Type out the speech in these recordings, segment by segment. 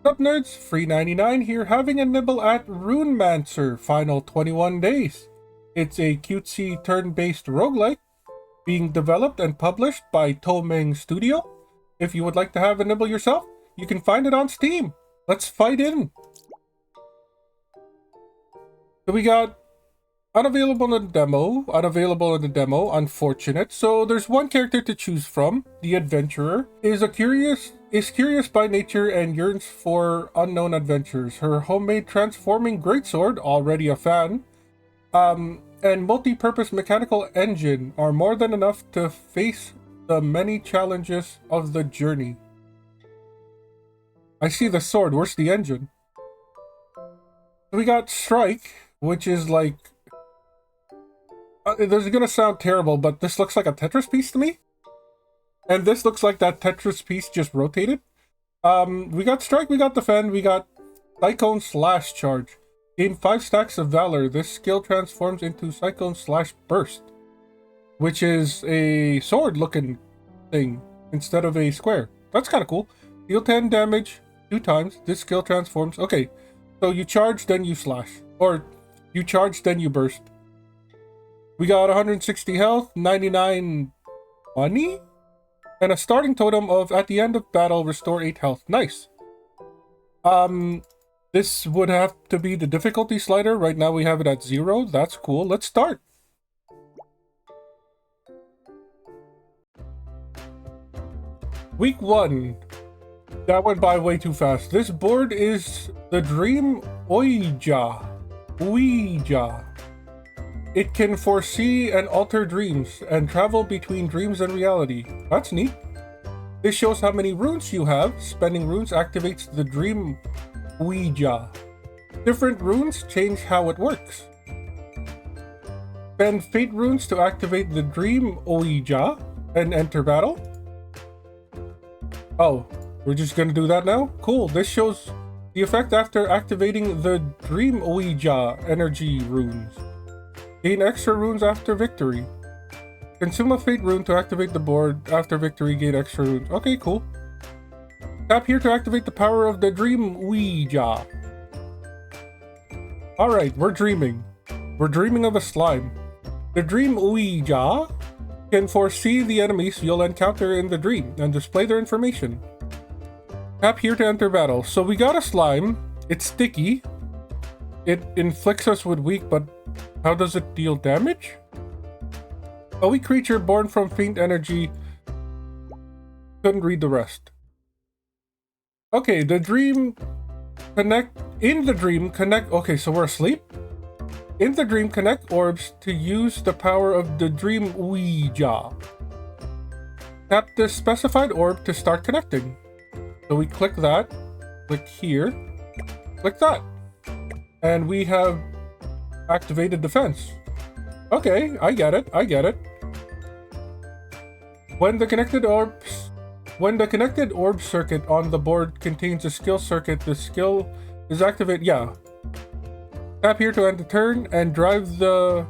Sup Nerds, free 99 here, having a nibble at Runemancer, final 21 days. It's a cutesy turn-based roguelike, being developed and published by Tomeng Studio. If you would like to have a nibble yourself, you can find it on Steam. Let's fight in! So we got unavailable in the demo, unfortunate. So there's one character to choose from. The adventurer is curious by nature and yearns for unknown adventures. Her homemade transforming greatsword, already a fan, and multi-purpose mechanical engine are more than enough to face the many challenges of the journey. I see the sword, where's the engine? We got Strike, which is like... this is gonna sound terrible, but this looks like a Tetris piece to me. And this looks like that Tetris piece just rotated. We got Strike, we got Defend, we got Cyclone Slash Charge. Gain 5 stacks of Valor. This skill transforms into Cyclone Slash Burst, which is a sword-looking thing instead of a square. That's kind of cool. Deal 10 damage 2 times. This skill transforms. Okay, so you charge, then you slash. Or you charge, then you burst. We got 160 health, 99 money, and a starting totem of at the end of battle restore 8 health. Nice. This would have to be the difficulty slider. Right now we have it at 0. That's cool. Let's start. Week 1. That went by way too fast. This board is the Dream Ouija. It can foresee and alter dreams and travel between dreams and reality. That's neat. This shows how many runes you have. Spending runes activates the Dream Ouija. Different runes change how it works. Spend Fate runes to activate the Dream Ouija and enter battle. Oh, we're just gonna do that now? Cool. This shows the effect after activating the Dream Ouija energy runes. Gain extra runes after victory. Consume a Fate rune to activate the board. After victory, gain extra runes. Okay, cool. Tap here to activate the power of the Dream Ouija. Alright, we're dreaming. We're dreaming of a slime. The Dream Ouija can foresee the enemies you'll encounter in the dream and display their information. Tap here to enter battle. So we got a slime. It's sticky. It inflicts us with weak, but how does it deal damage? A weak creature born from faint energy. Couldn't read the rest. Okay, in the dream, connect. Okay, so we're asleep. In the dream, connect orbs to use the power of the Dream Ouija. Tap the specified orb to start connecting. So we click that, click here, click that. And we have activated defense. Okay, I get it. When the connected orb circuit on the board contains a skill circuit, the skill is activated. Yeah. Tap here to end the turn and drive the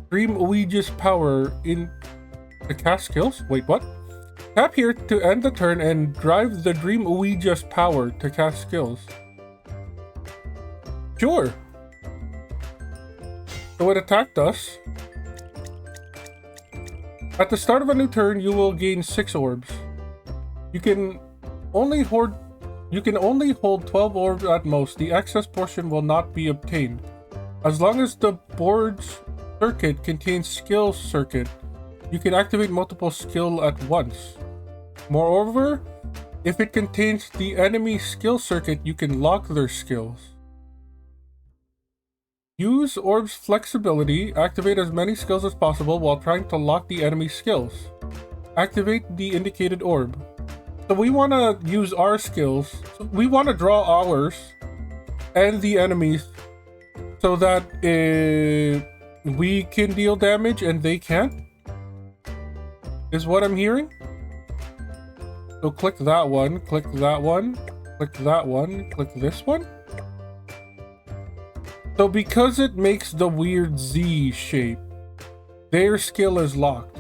Dream Ouija's power in the cast skills. Wait, what? Tap here to end the turn and drive the Dream Ouija's power to cast skills. Sure. So it attacked us. At the start of a new turn, you will gain 6 orbs. You can only hold 12 orbs at most. The excess portion will not be obtained. As long as the board's circuit contains skill circuit, you can activate multiple skill at once. Moreover, if it contains the enemy skill circuit, you can lock their skills. Use orb's flexibility. Activate as many skills as possible while trying to lock the enemy skills. Activate the indicated orb. So we want to use our skills. So we want to draw ours and the enemies so that we can deal damage and they can't. Is what I'm hearing. So click that one, click that one, click that one, click this one. So because it makes the weird Z shape, their skill is locked.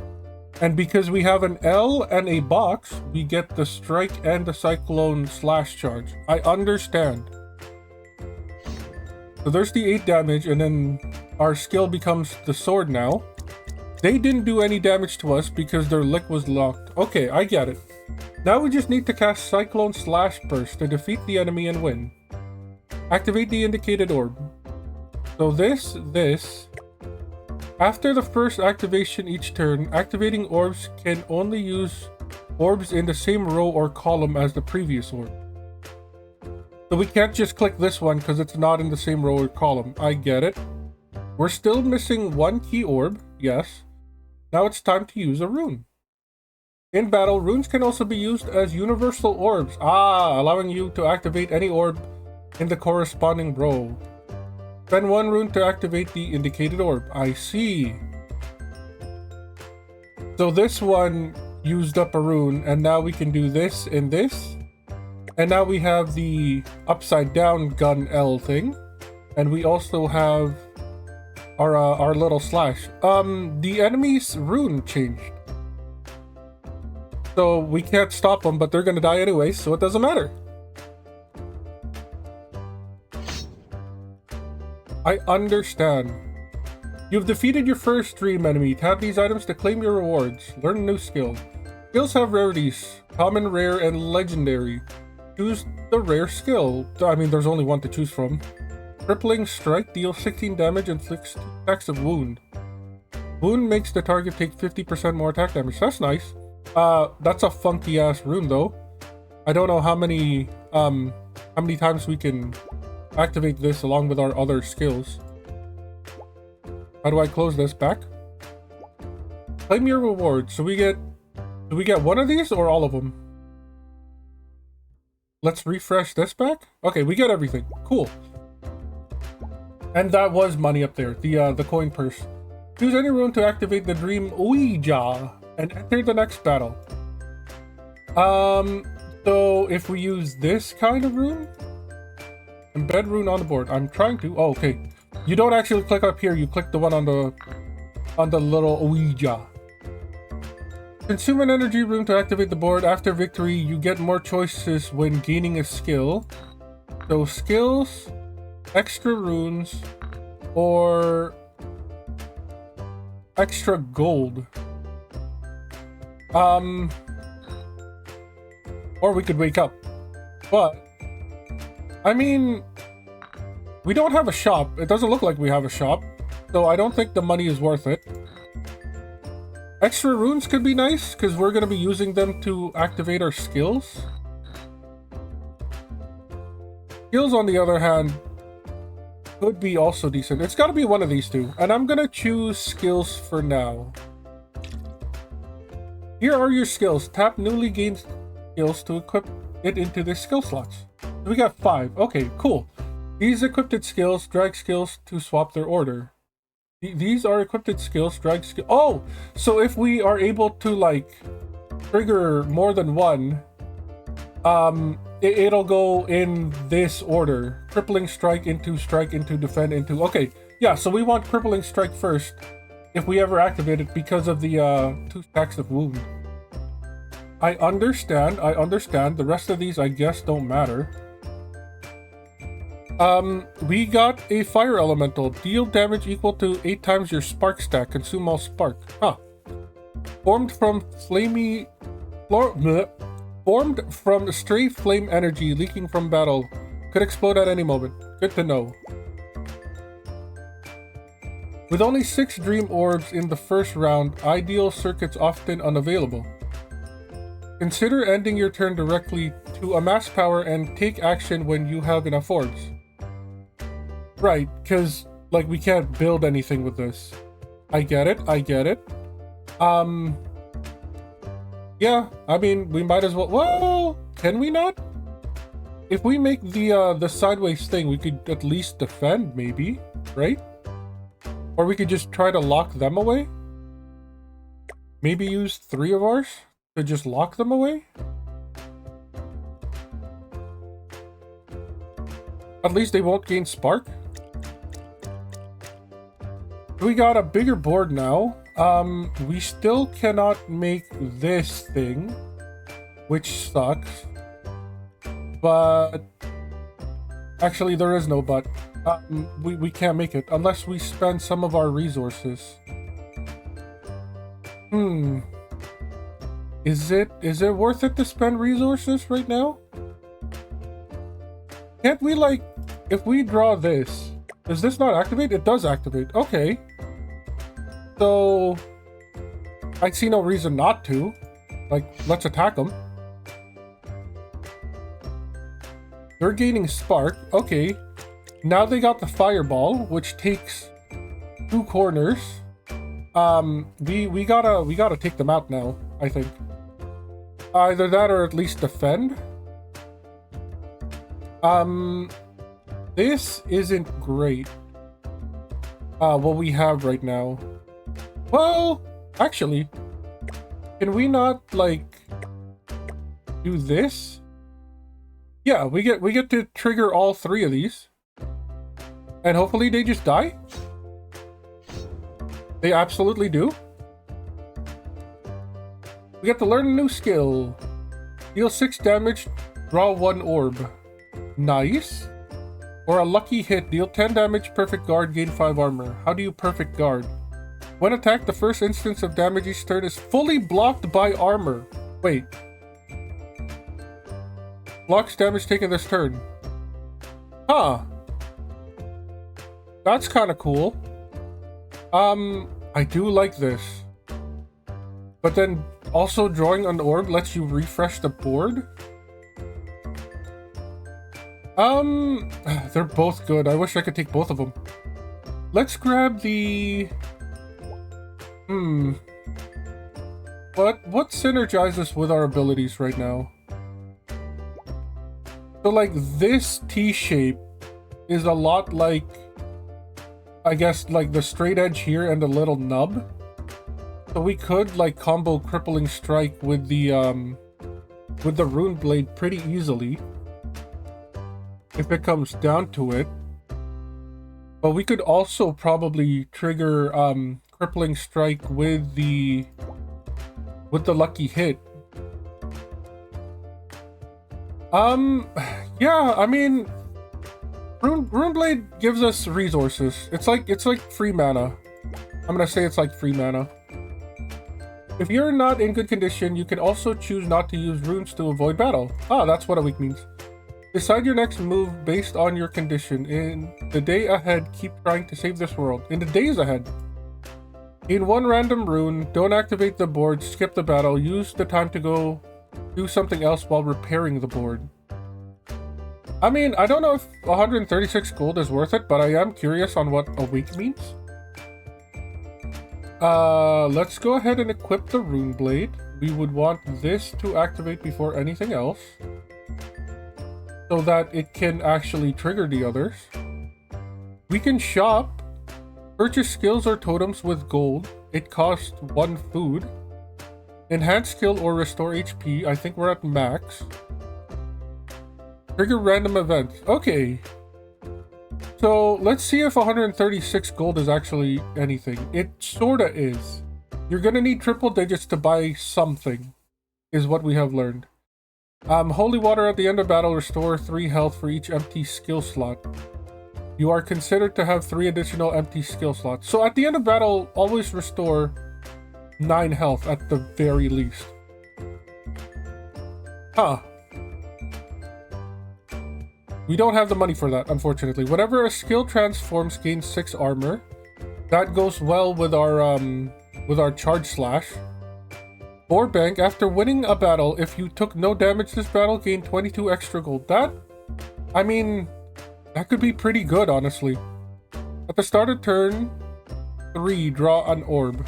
And because we have an L and a box, we get the strike and the cyclone slash charge. I understand. So there's the 8 damage, and then our skill becomes the sword now. They didn't do any damage to us because their lick was locked. Okay, I get it. Now we just need to cast Cyclone Slash Burst to defeat the enemy and win. Activate the indicated orb. So this. After the first activation each turn, activating orbs can only use orbs in the same row or column as the previous orb. So we can't just click this one because it's not in the same row or column. I get it. We're still missing one key orb, yes. Now it's time to use a rune. In battle, runes can also be used as universal orbs. Allowing you to activate any orb in the corresponding row. Spend 1 rune to activate the indicated orb. I see. So this one used up a rune, and now we can do this and this. And now we have the upside down gun L thing. And we also have our little slash. The enemy's rune changed. So we can't stop them, but they're gonna die anyway, so it doesn't matter. I understand. You've defeated your first dream enemy. Tap these items to claim your rewards. Learn a new skill. Skills have rarities. Common, rare, and legendary. Choose the rare skill. I mean, there's only one to choose from. Crippling Strike deals 16 damage and inflicts 2 attacks of wound. Wound makes the target take 50% more attack damage. That's nice. That's a funky ass rune though. I don't know how many times we can activate this along with our other skills. How do I close this back? Claim your reward. So do we get one of these or all of them? Let's refresh this back. Okay, we get everything. Cool. And that was money up there, the coin purse. Choose any rune to activate the dream Ouija and enter the next battle. So if we use this kind of rune, embed rune on the board. I'm trying to. Oh, okay. You don't actually click up here. You click the one on the little Ouija. Consume an energy rune to activate the board. After victory, you get more choices when gaining a skill. So skills, extra runes, or extra gold. Or we could wake up. But I mean, we don't have a shop. It doesn't look like we have a shop. So I don't think the money is worth it. Extra runes could be nice, because we're going to be using them to activate our skills. Skills, on the other hand, could be also decent. It's got to be one of these two. And I'm going to choose skills for now. Here are your skills. Tap newly gained skills to equip it into the skill slots. So we got 5. Okay, cool. These equipped skills drag skills to swap their order. These are equipped skills, drag skill. Oh, so if we are able to like trigger more than one, it'll go in this order: crippling strike into defend into. Okay, yeah. So we want crippling strike first if we ever activate it because of the 2 stacks of wound. I understand. The rest of these, I guess, don't matter. We got a fire elemental. Deal damage equal to 8 times your spark stack. Consume all spark. Huh. Formed from stray flame energy leaking from battle. Could explode at any moment. Good to know. With only 6 dream orbs in the first round, ideal circuits often unavailable. Consider ending your turn directly to amass power and take action when you have enough orbs. Right, because, like, we can't build anything with this. I get it. Yeah, I mean, we might as well... Well, can we not? If we make the sideways thing, we could at least defend, maybe, right? Or we could just try to lock them away? Maybe use 3 of ours to just lock them away? At least they won't gain spark. We got a bigger board now. We still cannot make this thing, which sucks. But actually, there is no but. We can't make it unless we spend some of our resources. Is it worth it to spend resources right now? Can't we, like, if we draw this, does this not activate? It does activate. Okay. So I see no reason not to. Like, let's attack them. They're gaining spark. Okay. Now they got the fireball, which takes 2 corners. We gotta take them out now, I think. Either that or at least defend. This isn't great. What we have right now. Well, actually, can we not, like, do this? Yeah, we get to trigger all 3 of these. And hopefully they just die. They absolutely do. We get to learn a new skill. Deal 6 damage, draw 1 orb. Nice. Or a lucky hit, deal 10 damage, perfect guard, gain 5 armor. How do you perfect guard? When attacked, the first instance of damage each turn is fully blocked by armor. Wait. Blocks damage taken this turn. Huh. That's kind of cool. I do like this. But then also drawing an orb lets you refresh the board. They're both good. I wish I could take both of them. Let's grab the... What synergizes with our abilities right now? So, like, this T-shape is a lot like, I guess, like the straight edge here and the little nub. So we could, like, combo Crippling Strike with the Rune Blade pretty easily. If it comes down to it. But we could also probably trigger Crippling Strike with the lucky hit. Yeah, I mean, Rune Blade gives us resources. It's like free mana. I'm gonna say it's like free mana. If you're not in good condition, you can also choose not to use runes to avoid battle. Ah, that's what a weak means. Decide your next move based on your condition. In the day ahead, keep trying to save this world. In the days ahead. In 1 random rune, don't activate the board, skip the battle, use the time to go do something else while repairing the board. I mean, I don't know if 136 gold is worth it, but I am curious on what a week means. Let's go ahead and equip the Rune Blade. We would want this to activate before anything else, so that it can actually trigger the others. We can shop. Purchase skills or totems with gold. It costs 1 food. Enhance skill or restore HP. I think we're at max. Trigger random events. Okay. So let's see if 136 gold is actually anything. It sorta is. You're gonna need triple digits to buy something, is what we have learned. Holy water at the end of battle, restore 3 health for each empty skill slot. You are considered to have 3 additional empty skill slots. So at the end of battle, always restore 9 health at the very least. Huh. We don't have the money for that, unfortunately. Whenever a skill transforms, gains 6 armor. That goes well with our charge slash. Or bank, after winning a battle, if you took no damage this battle, gain 22 extra gold. That, I mean, that could be pretty good, honestly. At the start of turn 3, draw an orb.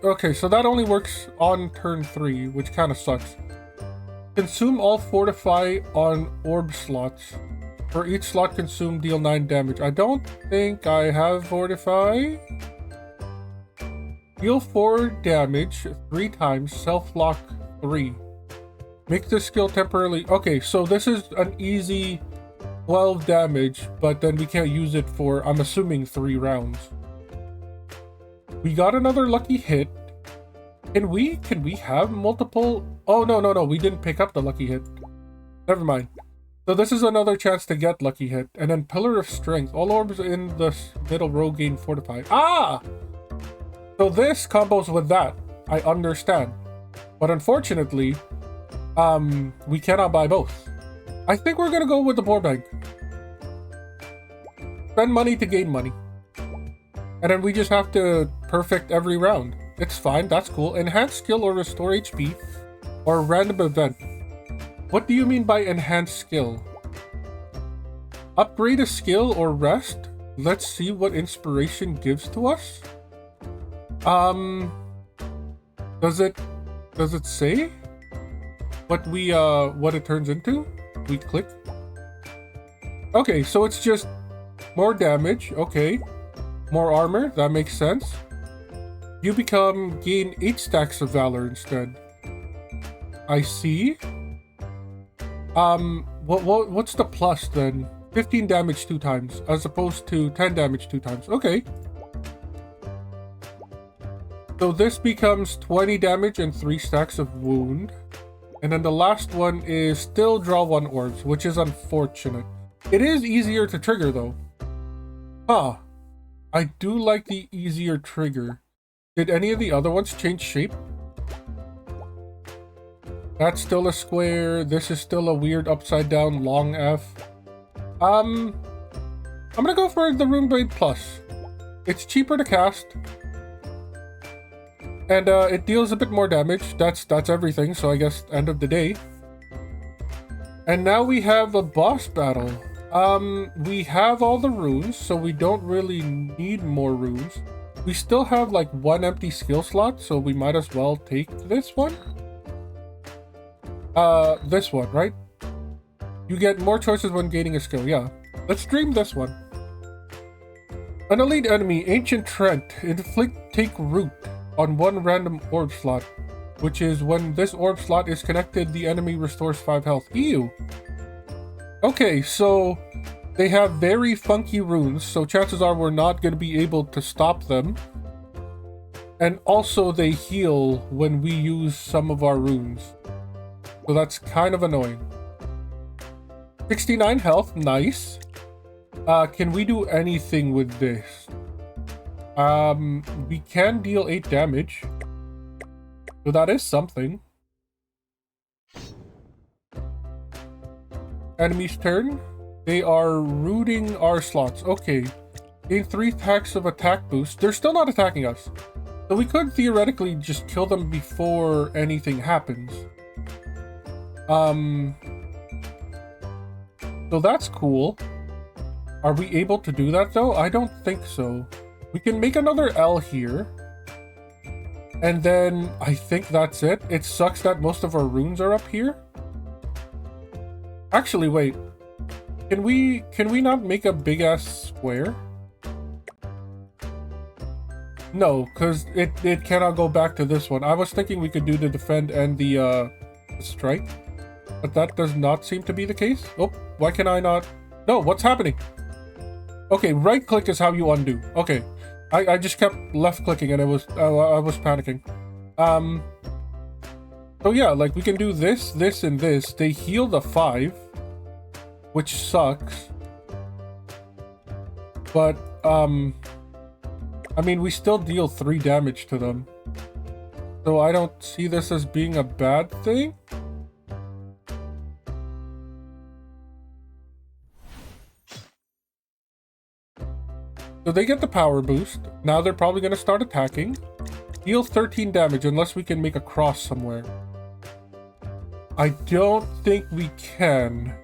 Okay, so that only works on turn 3, which kind of sucks. Consume all fortify on orb slots. For each slot consumed, deal 9 damage. I don't think I have fortify. Deal 4 damage 3 times, self-lock 3. Make this skill temporarily... Okay, so this is an easy 12 damage, but then we can't use it for, I'm assuming, 3 rounds. We got another lucky hit. Can we have multiple? Oh, no. We didn't pick up the lucky hit. Never mind. So this is another chance to get lucky hit. And then Pillar of Strength. All orbs in the middle row gain fortified. Ah! So this combos with that. I understand. But unfortunately, we cannot buy both. I think we're gonna go with the board bank. Spend money to gain money. And then we just have to perfect every round. It's fine, that's cool. Enhance skill or restore HP. Or random event. What do you mean by enhance skill? Upgrade a skill or rest? Let's see what inspiration gives to us. Does it say what it turns into? We click. Okay, so it's just more damage. Okay, more armor. That makes sense. You gain 8 stacks of valor instead. I see. What's the plus then? 15 damage 2 times as opposed to 10 damage 2 times. Okay. So this becomes 20 damage and 3 stacks of wound. And then the last one is still draw 1 orbs, which is unfortunate. It is easier to trigger though. Huh. I do like the easier trigger. Did any of the other ones change shape? That's still a square. This is still a weird upside down long F. I'm gonna go for the Rune Blade Plus. It's cheaper to cast. And it deals a bit more damage. That's everything, so I guess end of the day. And now we have a boss battle. We have all the runes, so we don't really need more runes. We still have like 1 empty skill slot, so we might as well take this one. This one, right? You get more choices when gaining a skill, yeah. Let's dream this one. An elite enemy, Ancient Trent, take root on 1 random orb slot, which is when this orb slot is connected, the enemy restores 5 health. Ew. Okay, so they have very funky runes, so chances are we're not going to be able to stop them. And also they heal when we use some of our runes. So that's kind of annoying. 69 health, nice. Can we do anything with this? We can deal 8 damage. So that is something. Enemy's turn. They are rooting our slots. Okay. Gain 3 attacks of attack boost. They're still not attacking us. So we could theoretically just kill them before anything happens. So that's cool. Are we able to do that though? I don't think so. We can make another L here. And then I think that's it. It sucks that most of our runes are up here. Actually, wait. Can we not make a big ass square? No, because it cannot go back to this one. I was thinking we could do the defend and the strike. But that does not seem to be the case. Oh, why can I not? No, what's happening? Okay, right click is how you undo. Okay. I just kept left clicking and I was panicking. So yeah, like we can do this, this, and this. They heal the 5, which sucks. But I mean, we still deal 3 damage to them. So I don't see this as being a bad thing. So they get the power boost. Now they're probably going to start attacking. Deal 13 damage unless we can make a cross somewhere. I don't think we can.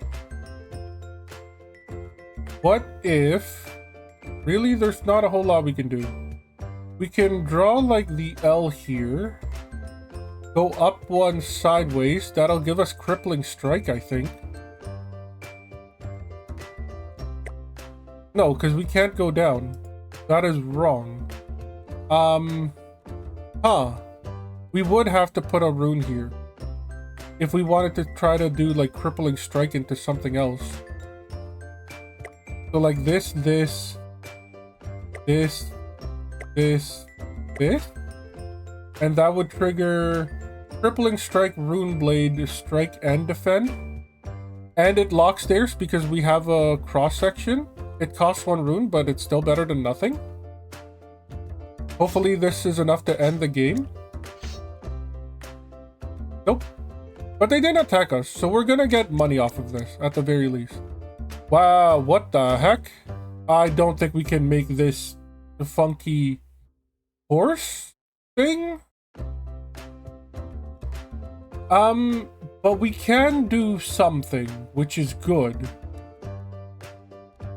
What if... Really, there's not a whole lot we can do. We can draw like the L here. Go up 1 sideways. That'll give us crippling strike, I think. No, because we can't go down. That is wrong. We would have to put a rune here. If we wanted to try to do like crippling strike into something else. So like this, this. And that would trigger Crippling Strike, Rune Blade, Strike, and Defend. And it locks theirs because we have a cross-section. It costs 1 rune, but it's still better than nothing. Hopefully this is enough to end the game. Nope. But they didn't attack us, so we're gonna get money off of this, at the very least. Wow, what the heck? I don't think we can make this the funky horse thing. But we can do something, which is good.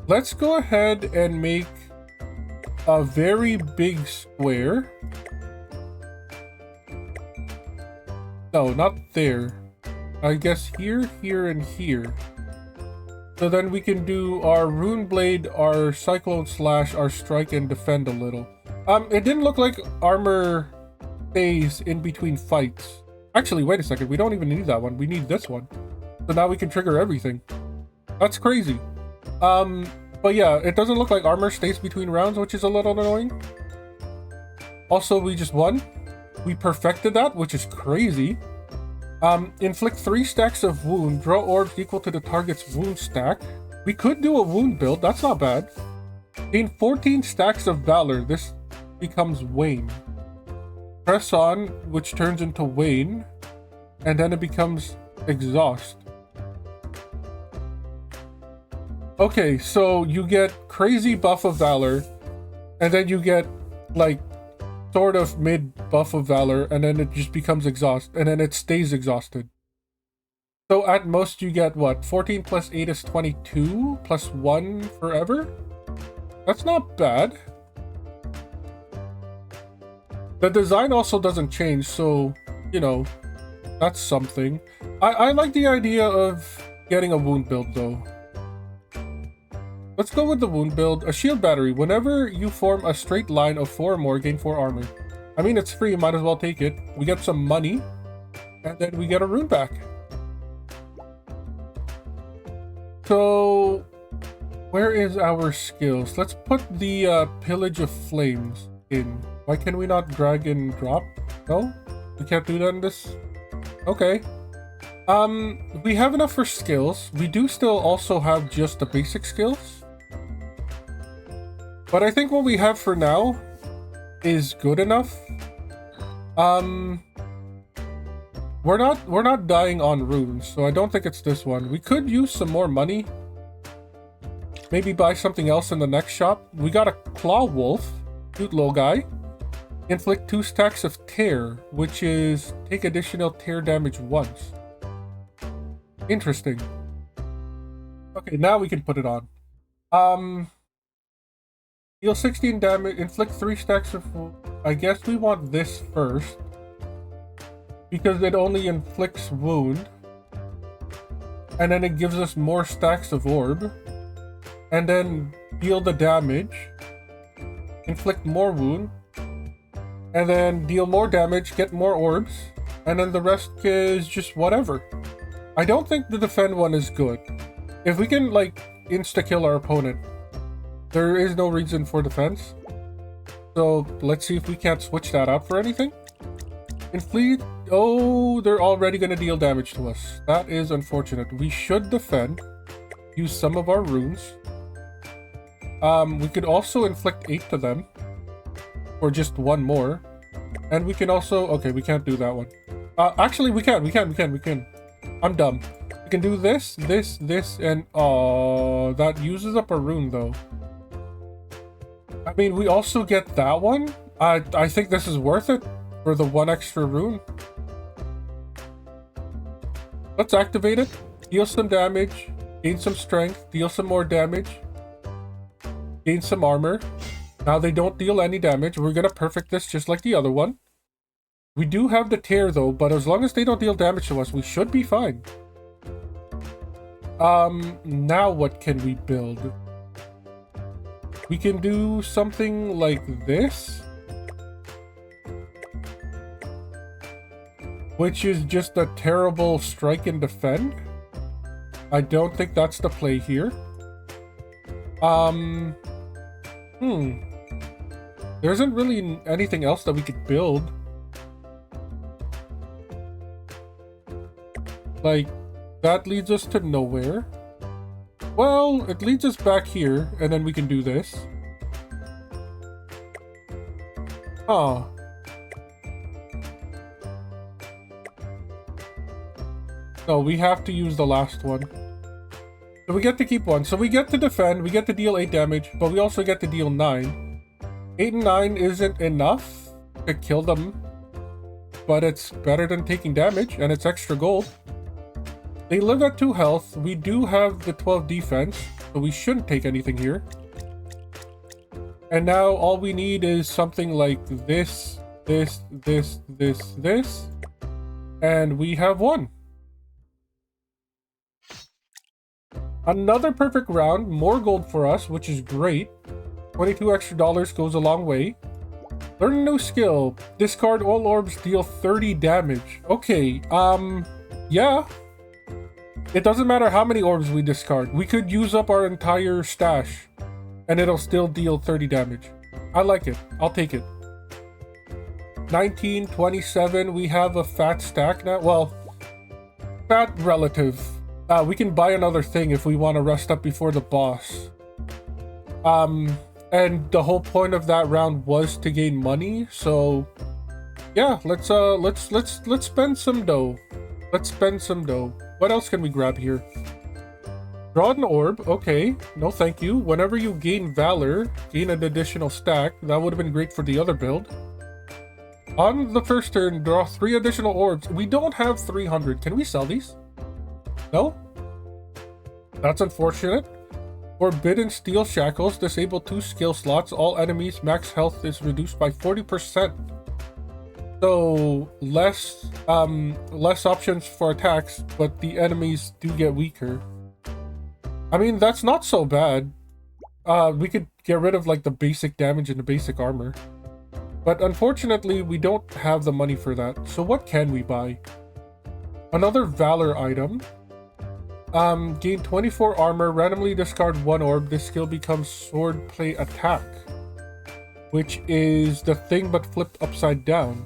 Let's go ahead and make a very big square. No, not there. I guess here, here, and here. So then we can do our Rune Blade, our Cyclone Slash, our Strike, and Defend a little. It didn't look like armor stays in between fights. Actually, wait a second. We don't even need that one. We need this one. So now we can trigger everything. That's crazy. But yeah, it doesn't look like armor stays between rounds, which is a little annoying. Also, we just won. We perfected that, which is crazy. Inflict 3 stacks of wound. Draw orbs equal to the target's wound stack. We could do a wound build. That's not bad. Gain 14 stacks of valor. This becomes Wane. Press on, which turns into Wane. And then it becomes Exhaust. Okay, so you get crazy buff of valor. And then you get, like, sort of mid buff of valor, and then it just becomes exhaust, and then it stays exhausted. So at most you get what? 14 plus 8 is 22 plus 1 forever? That's not bad. The design also doesn't change, so you know, that's something. I like the idea of getting a wound build though. Let's go with the wound build. A shield battery. Whenever you form a straight line of 4 or more, gain 4 armor. I mean, it's free. Might as well take it. We get some money. And then we get a rune back. So, where is our skills? Let's put the Pillage of Flames in. Why can we not drag and drop? No? We can't do that in this? Okay. We have enough for skills. We do still also have just the basic skills. But I think what we have for now is good enough. We're not dying on runes, so I don't think it's this one. We could use some more money. Maybe buy something else in the next shop. We got a Claw Wolf, cute little guy. Inflict 2 stacks of tear, which is take additional tear damage once. Interesting. Okay, now we can put it on. Deal 16 damage, inflict 3 stacks of... I guess we want this first. Because it only inflicts wound. And then it gives us more stacks of orb. And then deal the damage. Inflict more wound. And then deal more damage, get more orbs. And then the rest is just whatever. I don't think the defend one is good. If we can, like, insta-kill our opponent, there is no reason for defense. So let's see if we can't switch that out for anything. Inflict. Oh, they're already going to deal damage to us. That is unfortunate. We should defend. Use some of our runes. We could also inflict 8 to them. Or just 1 more. And we can also... Okay, we can't do that one. Actually, we can. I'm dumb. We can do this, and... Oh, that uses up a rune, though. I mean, we also get that one. I think this is worth it for the 1 extra rune. Let's activate it. Deal some damage. Gain some strength. Deal some more damage. Gain some armor. Now they don't deal any damage. We're gonna perfect this just like the other one. We do have the tear though, but as long as they don't deal damage to us, we should be fine. Now what can we build? We can do something like this. Which is just a terrible strike and defend. I don't think that's the play There isn't really anything else that we could build. Like, that leads us to nowhere. Well, it leads us back here, and then we can do this. Huh. No, we have to use the last one. So we get to keep one. So we get to defend, we get to deal 8 damage, but we also get to deal 9. 8 and 9 isn't enough to kill them, but it's better than taking damage, and it's extra gold. They live at 2 health. We do have the 12 defense, so we shouldn't take anything here. And now all we need is something like this, this, and we have won. Another perfect round, more gold for us, which is great. 22 extra dollars goes a long way. Learn a new skill. Discard all orbs, deal 30 damage. Okay, yeah. It doesn't matter how many orbs we discard. We could use up our entire stash, and it'll still deal 30 damage. I like it. I'll take it. 19, 27. We have a fat stack now. Well, fat relative. We can buy another thing if we want to rest up before the boss. And the whole point of that round was to gain money. So, yeah, let's spend some dough. Let's spend some dough. What else can we grab here? Draw an orb. Okay. No, thank you. Whenever you gain valor, gain an additional stack. That would have been great for the other build. On the first turn, draw 3 additional orbs. We don't have 300. Can we sell these? No? That's unfortunate. Forbidden Steel Shackles. Disable 2 skill slots. All enemies' max health is reduced by 40%. So, less options for attacks, but the enemies do get weaker. I mean, that's not so bad. We could get rid of, like, the basic damage and the basic armor. But unfortunately, we don't have the money for that. So what can we buy? Another Valor item. Gain 24 armor, randomly discard 1 orb. This skill becomes Swordplay Attack, which is the thing but flipped upside down.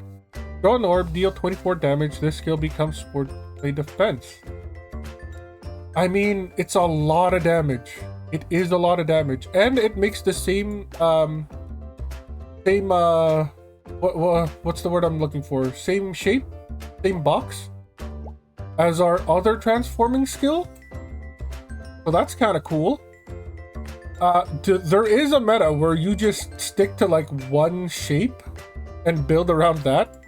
Draw an orb, deal 24 damage. This skill becomes Swordplay Defense. I mean, it's a lot of damage. It is a lot of damage, and it makes the same what's the word I'm looking for? Same shape, same box as our other transforming skill. So that's kind of cool. There is a meta where you just stick to like one shape and build around that.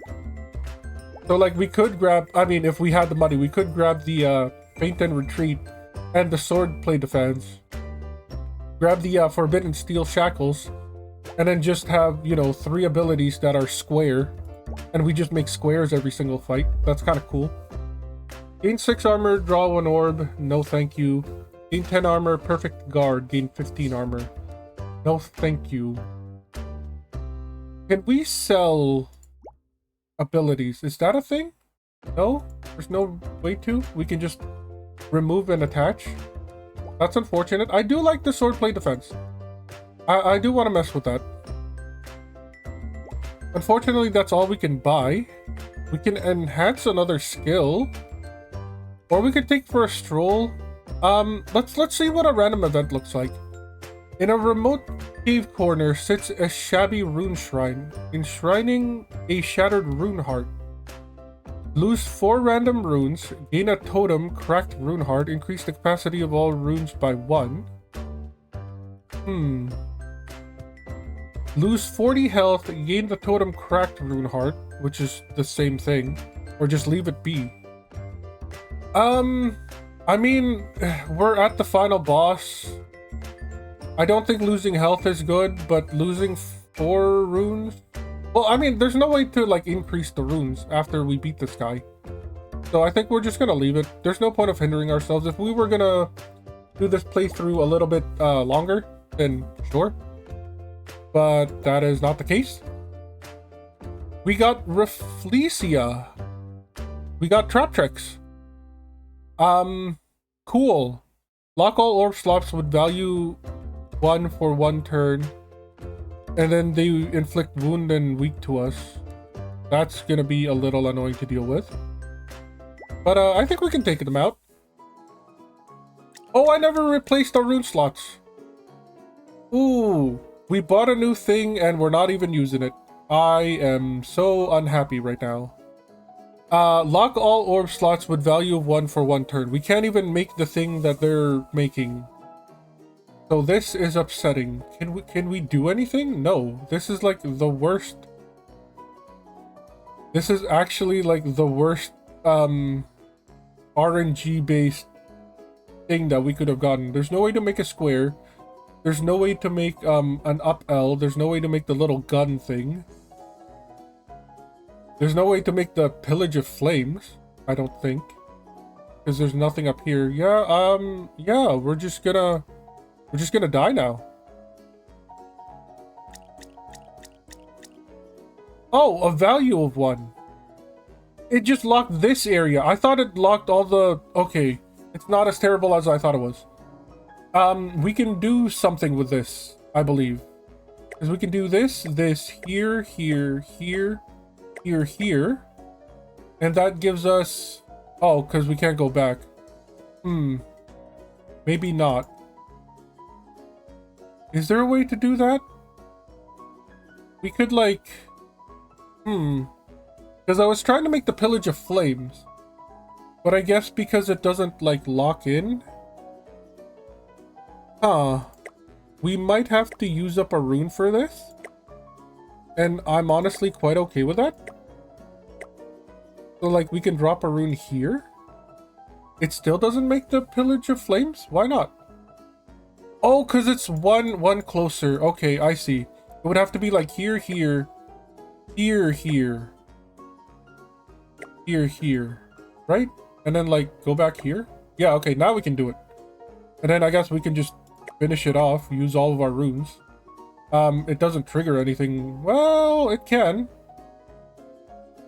So like we could grab, I mean, if we had the money, we could grab the Feint and Retreat and the Swordplay Defense. Grab the Forbidden Steel Shackles, and then just have, you know, 3 abilities that are square, and we just make squares every single fight. That's kind of cool. Gain 6 armor, draw 1 orb. No thank you. Gain 10 armor, perfect guard. Gain 15 armor. No thank you. Can we sell abilities? Is that a thing? No? There's no way to? We can just remove and attach? That's unfortunate. I do like the Swordplay Defense. I do want to mess with that. Unfortunately, that's all we can buy. We can enhance another skill, or we could take for a stroll. Let's see what a random event looks like. In a remote cave corner sits a shabby rune shrine, enshrining a shattered rune heart. Lose 4 random runes, gain a totem, cracked rune heart, increase the capacity of all runes by 1. Lose 40 health, gain the totem cracked rune heart, which is the same thing, or just leave it be. I mean, we're at the final boss. I don't think losing health is good, but losing 4 runes? Well, I mean, there's no way to, like, increase the runes after we beat this guy. So I think we're just gonna leave it. There's no point of hindering ourselves. If we were gonna do this playthrough a little bit longer, then sure. But that is not the case. We got Reflecia. We got Trap Tricks. Cool. Lock all orb slots with value 1 for 1 turn. and then they inflict wound and weak to us. That's gonna be a little annoying to deal with. But I think we can take them out. Oh, I never replaced our rune slots. Ooh, we bought a new thing and we're not even using it. I am so unhappy right now. Lock all orb slots with value of 1 for 1 turn. We can't even make the thing that they're making. So this is upsetting. Can we do anything? No. This is like the worst. This is actually like the worst RNG based thing that we could have gotten. There's no way to make a square. There's no way to make an up L. There's no way to make the little gun thing. There's no way to make the pillage of flames, I don't think. Because there's nothing up here. Yeah, we're just gonna die now. Oh, a value of 1. It just locked this area. I thought it locked all the... Okay, it's not as terrible as I thought it was. We can do something with this, I believe. Because we can do this here, here, here, here, here. And that gives us... Oh, because we can't go back. Maybe not. Is there a way to do that? We could, like... Because I was trying to make the pillage of flames. But I guess because it doesn't, like, lock in... We might have to use up a rune for this. And I'm honestly quite okay with that. So, like, we can drop a rune here. It still doesn't make the pillage of flames? Why not? Oh, because it's one closer. Okay, I see. It would have to be, like, here, here. Here, here. Here, here. Right? And then, like, go back here? Yeah, okay, now we can do it. And then I guess we can just finish it off, use all of our runes. It doesn't trigger anything. Well, it can.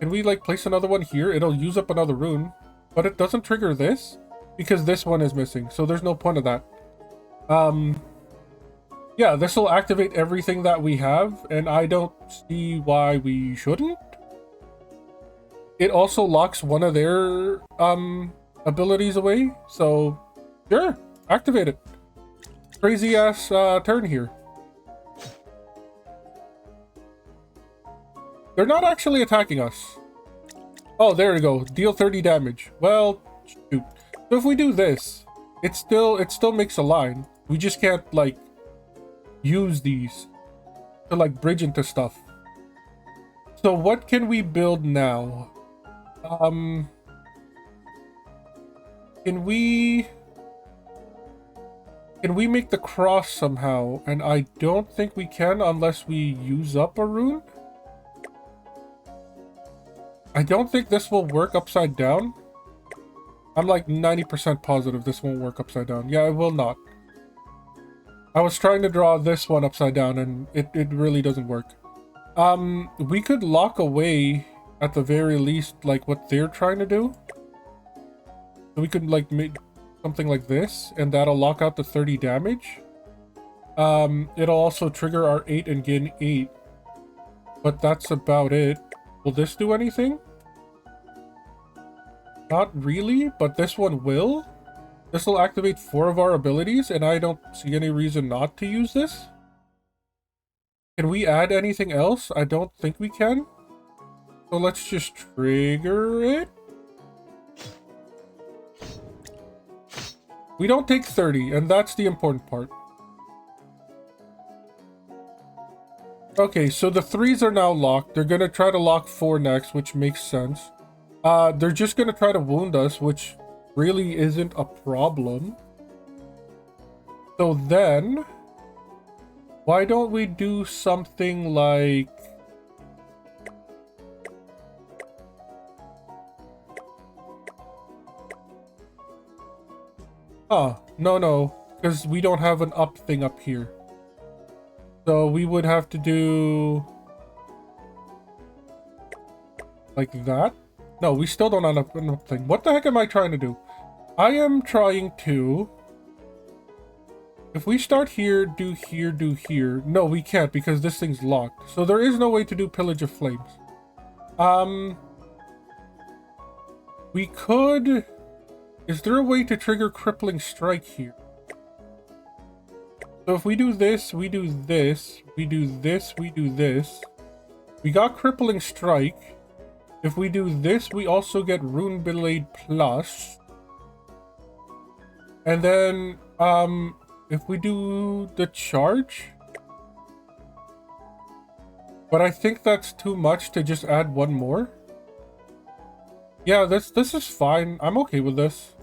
Can we, like, place another one here? It'll use up another rune. But it doesn't trigger this, because this one is missing. So there's no point of that. Yeah, this will activate everything that we have, and I don't see why we shouldn't. It also locks one of their abilities away, so sure, activate it. Crazy ass turn here. They're not actually attacking us. Oh, there we go. Deal 30 damage. Well, shoot. So if we do this, it still makes a line. We just can't, like, use these to, like, bridge into stuff. So what can we build now? Can we make the cross somehow? And I don't think we can unless we use up a rune. I don't think this will work upside down. I'm like 90% positive this won't work upside down. Yeah, it will not. I was trying to draw this one upside down and it really doesn't work. We could lock away at the very least like what they're trying to do. So we could like make something like this and that'll lock out the 30 damage. It'll also trigger our 8 and gain 8. But that's about it. Will this do anything? Not really, but this one will. This will activate 4 of our abilities, and I don't see any reason not to use this. Can we add anything else? I don't think we can. So let's just trigger it. We don't take 30, and that's the important part. Okay, so the 3s are now locked. They're going to try to lock 4 next, which makes sense. They're just going to try to wound us, which really isn't a problem. So then, why don't we do something like... No, because we don't have an up thing up here. So we would have to do... like that? No, we still don't have an up thing. What the heck am I trying to do? I am trying to If we start here, do here, do here. No, we can't because this thing's locked. So there is no way to do Pillage of Flames. We could... Is there a way to trigger Crippling Strike here? So if we do this, we do this, we do this, we do this. We got Crippling Strike. If we do this, we also get Rune Blade Plus. And then, if we do the charge... But I think that's too much to just add one more. Yeah, this is fine. I'm okay with this.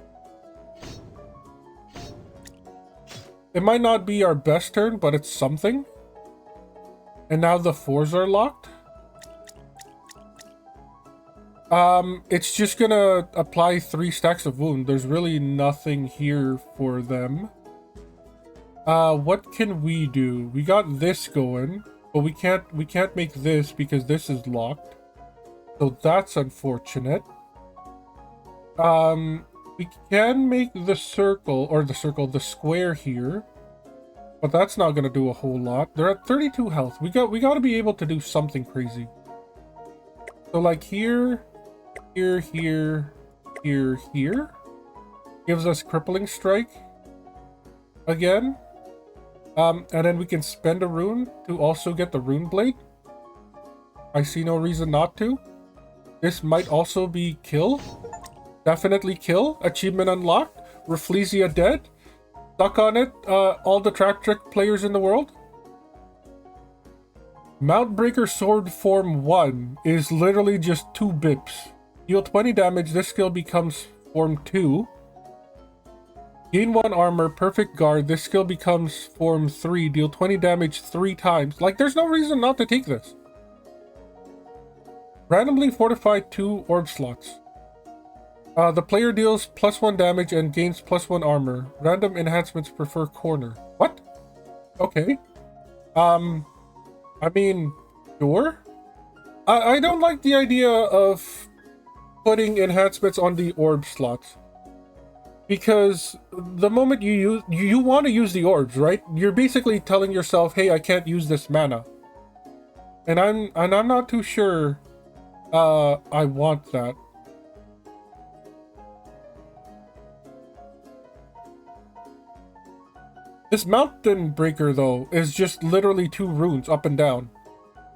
It might not be our best turn, but it's something. And now the 4s are locked. It's just gonna apply 3 stacks of wound. There's really nothing here for them. What can we do? We got this going, but we can't make this because this is locked. So that's unfortunate. We can make the the square here, but that's not gonna do a whole lot. They're at 32 health. We gotta be able to do something crazy. So like here, here, here, here, here, gives us Crippling Strike again. And then we can spend a rune to also get the Rune Blade. I see no reason not to. This might also be kill. Definitely kill. Achievement unlocked. Rafflesia dead. Stuck on it. All the Trap Trick players in the world. Mountbreaker Sword Form 1 is literally just 2 bips. Deal 20 damage. This skill becomes Form 2. Gain 1 armor. Perfect guard. This skill becomes Form 3. Deal 20 damage 3 times. Like, there's no reason not to take this. Randomly fortify 2 orb slots. The player deals +1 damage and gains +1 armor. Random enhancements prefer corner. What? Okay. I mean, sure. I don't like the idea of putting enhancements on the orb slots. Because the moment you want to use the orbs, right? You're basically telling yourself, hey, I can't use this mana. And I'm not too sure I want that. This Mountain Breaker, though, is just literally 2 runes up and down.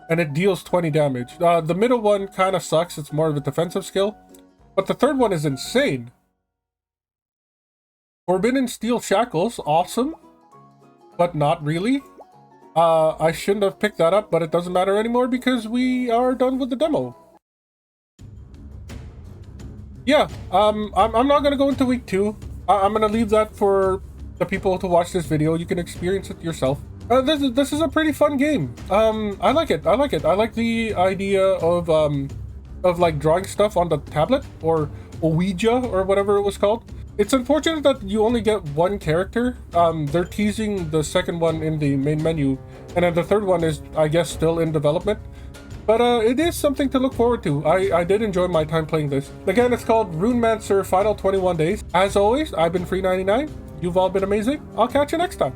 And it deals 20 damage. The middle one kind of sucks. It's more of a defensive skill. But the third one is insane. Forbidden Steel Shackles. Awesome. But not really. I shouldn't have picked that up, but it doesn't matter anymore because we are done with the demo. Yeah, I'm not going to go into week 2. I'm going to leave that for the people to watch this video. You can experience it yourself. This is a pretty fun game. I like it. I like the idea of like drawing stuff on the tablet or Ouija or whatever it was called. It's unfortunate that you only get 1 character. They're teasing the second one in the main menu, and then the third one is, I guess, still in development. But it is something to look forward to. I did enjoy my time playing this. Again, it's called Runemancer Final 21 Days. As always, I've been Free99. You've all been amazing. I'll catch you next time.